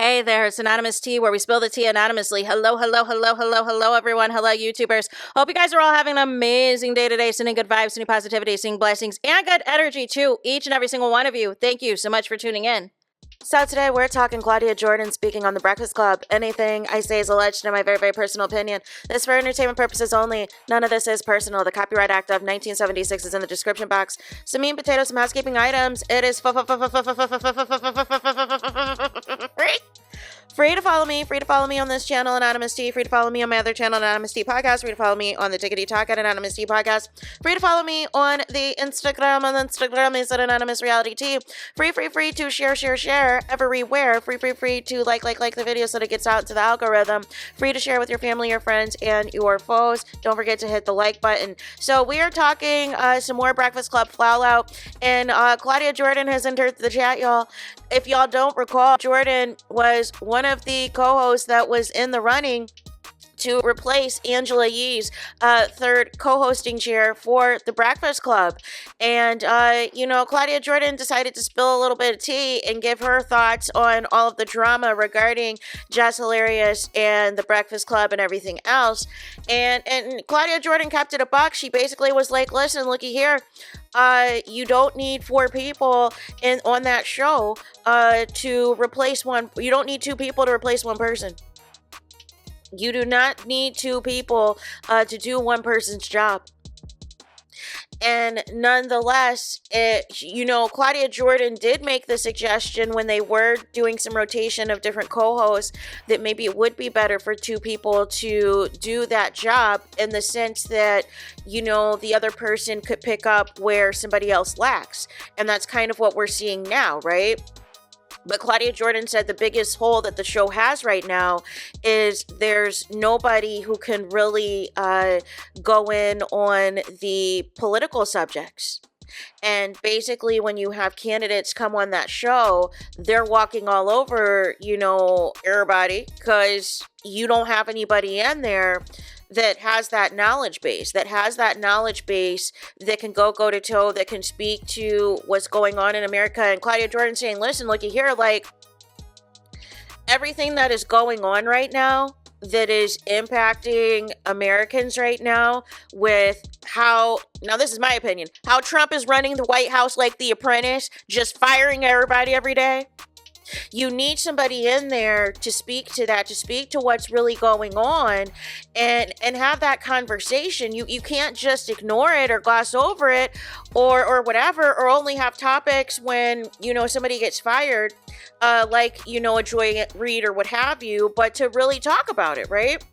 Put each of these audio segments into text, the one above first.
Hey there, it's Anonymous Tea, where we spill the tea anonymously. Hello, everyone. Hello, YouTubers. Hope you guys are all having an amazing day today, sending good vibes, sending positivity, sending blessings, and good energy to each and every single one of you. Thank you so much for tuning in. So today we're talking Claudia Jordan speaking on The Breakfast Club. Anything I say is alleged in my very, very personal opinion. This is for entertainment purposes only. None of this is personal. The Copyright Act of 1976 is in the description box. Some meat and potatoes, some housekeeping items. It is free to follow me. Free to follow me on this channel, Anonymous Tea. Free to follow me on my other channel, Anonymous Tea Podcast. Free to follow me on the Tickety Talk at Anonymous Tea Podcast. Free to follow me on the Instagram. On Instagram is at Anonymous Reality Tea. Free to share everywhere. Free to like the video so that it gets out into the algorithm. Free to share with your family, your friends, and your foes. Don't forget to hit the like button. So we are talking some more Breakfast Club fallout, and Claudia Jordan has entered the chat, y'all. If y'all don't recall, Jordan was one of the co-hosts that was in the running to replace Angela Yee's third co-hosting chair for The Breakfast Club. And, Claudia Jordan decided to spill a little bit of tea and give her thoughts on all of the drama regarding Jess Hilarious and The Breakfast Club and everything else. And Claudia Jordan kept it a buck. She basically was like, listen, looky here. You don't need 4 people on that show to replace one. You don't need 2 people to replace one person. You do not need 2 people to do one person's job. And nonetheless, Claudia Jordan did make the suggestion when they were doing some rotation of different co-hosts that maybe it would be better for 2 people to do that job, in the sense that, the other person could pick up where somebody else lacks. And that's kind of what we're seeing now, right? But Claudia Jordan said the biggest hole that the show has right now is there's nobody who can really go in on the political subjects. And basically, when you have candidates come on that show, they're walking all over, everybody, because you don't have anybody in there that has that knowledge base, that can go to toe, that can speak to what's going on in America. And Claudia Jordan saying, listen, looky here, like, everything that is going on right now that is impacting Americans right now, with how, now this is my opinion, how Trump is running the White House like The Apprentice, just firing everybody every day. You need somebody in there to speak to that, to speak to what's really going on, and have that conversation. You can't just ignore it or gloss over it or whatever, or only have topics when, somebody gets fired, like, a Joy Reid or what have you, but to really talk about it, right?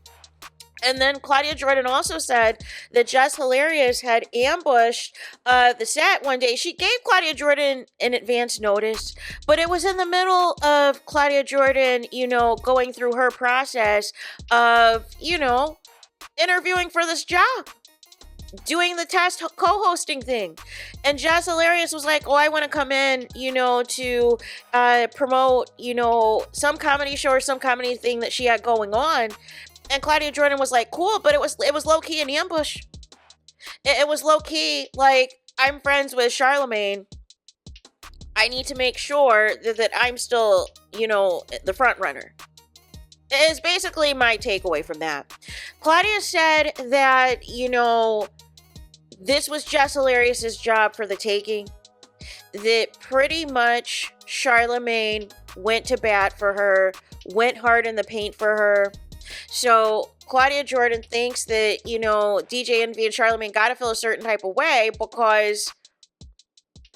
And then Claudia Jordan also said that Jess Hilarious had ambushed the set one day. She gave Claudia Jordan an advance notice, but it was in the middle of Claudia Jordan, going through her process of, interviewing for this job, doing the test co-hosting thing. And Jess Hilarious was like, I want to come in, to promote, some comedy show or some comedy thing that she had going on. And Claudia Jordan was like, cool, but it was low-key an ambush. It was low-key, like, I'm friends with Charlemagne. I need to make sure that I'm still, the front runner. Is basically my takeaway from that. Claudia said that, this was Jess Hilarious's job for the taking. That pretty much Charlemagne went to bat for her, went hard in the paint for her. So Claudia Jordan thinks that, DJ Envy and Charlemagne got to feel a certain type of way because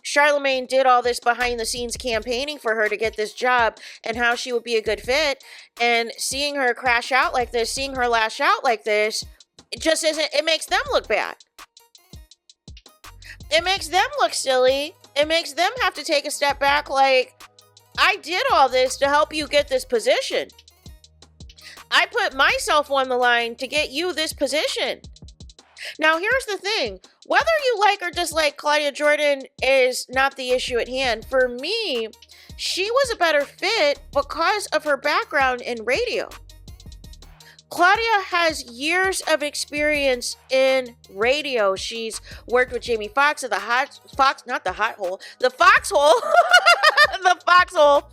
Charlemagne did all this behind the scenes campaigning for her to get this job and how she would be a good fit. And seeing her crash out like this, seeing her lash out like this, it just isn't, it makes them look bad. It makes them look silly. It makes them have to take a step back like, I did all this to help you get this position. I put myself on the line to get you this position. Now, here's the thing. Whether you like or dislike Claudia Jordan is not the issue at hand. For me, she was a better fit because of her background in radio. Claudia has years of experience in radio. She's worked with Jamie Foxx at the Foxhole, the Foxhole,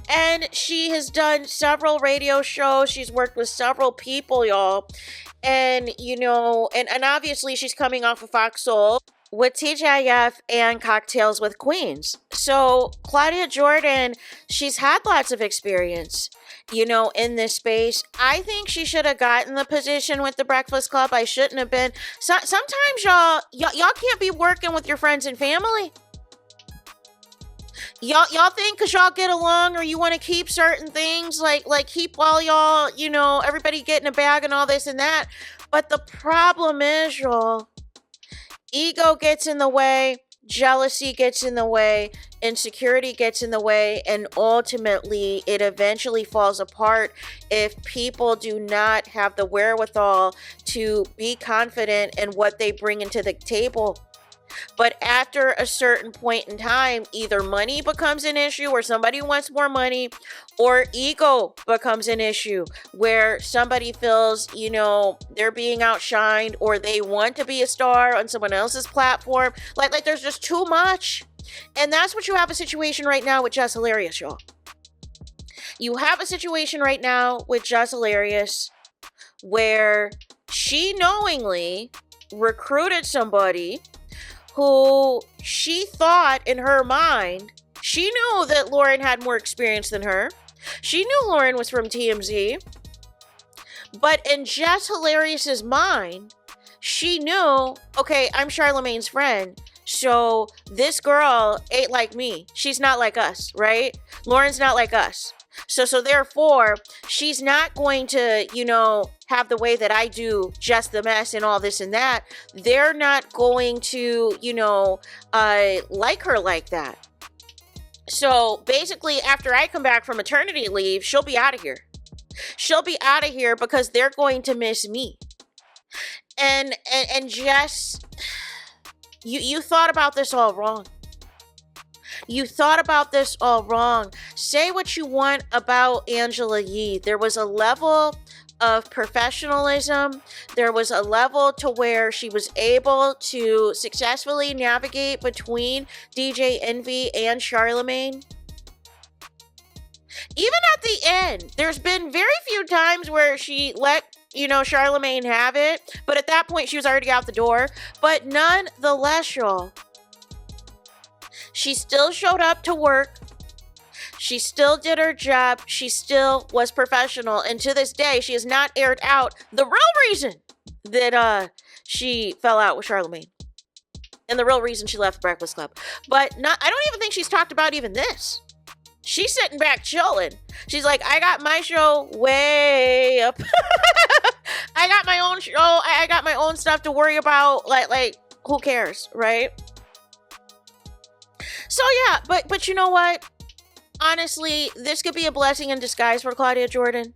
and she has done several radio shows. She's worked with several people, y'all, and and obviously she's coming off of Foxhole with TGIF and Cocktails with Queens. So Claudia Jordan, she's had lots of experience, in this space. I think she should have gotten the position with the Breakfast Club. I shouldn't have been. Sometimes y'all can't be working with your friends and family. Y'all think because y'all get along or you want to keep certain things, like keep all y'all, everybody getting a bag and all this and that. But the problem is, y'all, ego gets in the way, jealousy gets in the way, insecurity gets in the way, and ultimately it eventually falls apart if people do not have the wherewithal to be confident in what they bring into the table. But after a certain point in time, either money becomes an issue or somebody wants more money, or ego becomes an issue where somebody feels, they're being outshined or they want to be a star on someone else's platform. Like there's just too much. And that's what you have a situation right now with Jess Hilarious, y'all. You have a situation right now with Jess Hilarious where she knowingly recruited somebody who she thought in her mind, she knew that Lauren had more experience than her. She knew Lauren was from TMZ. But in Jess Hilarious's mind, she knew, okay, I'm Charlamagne's friend. So this girl ain't like me. She's not like us, right? Lauren's not like us. So therefore, she's not going to, have the way that I do, just the mess and all this and that. They're not going to, like her like that. So basically, after I come back from maternity leave, she'll be out of here. She'll be out of here because they're going to miss me. And Jess, you thought about this all wrong. You thought about this all wrong. Say what you want about Angela Yee. There was a level of professionalism. There was a level to where she was able to successfully navigate between DJ Envy and Charlamagne. Even at the end, there's been very few times where she let Charlamagne have it, but at that point she was already out the door. But nonetheless, y'all, she still showed up to work. She still did her job. She still was professional. And to this day, she has not aired out the real reason that she fell out with Charlamagne. And the real reason she left the Breakfast Club. But I don't even think she's talked about even this. She's sitting back chilling. She's like, I got my show way up. I got my own show. I got my own stuff to worry about. Like who cares, right? So yeah, but you know what? Honestly, this could be a blessing in disguise for Claudia Jordan.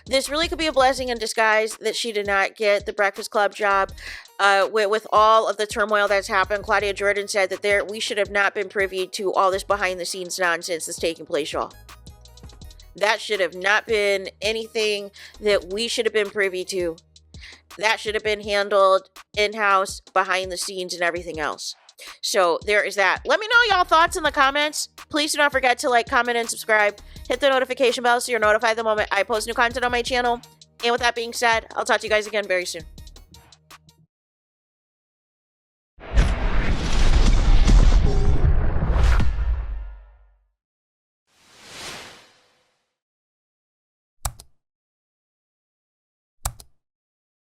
This really could be a blessing in disguise that she did not get the Breakfast Club job. With all of the turmoil that's happened, Claudia Jordan said that we should have not been privy to all this behind the scenes nonsense that's taking place, y'all. That should have not been anything that we should have been privy to. That should have been handled in-house, behind the scenes, and everything else. So there is that. Let me know y'all thoughts in the comments. Please do not forget to like, comment, and subscribe. Hit the notification bell so you're notified the moment I post new content on my channel. And with that being said, I'll talk to you guys again very soon.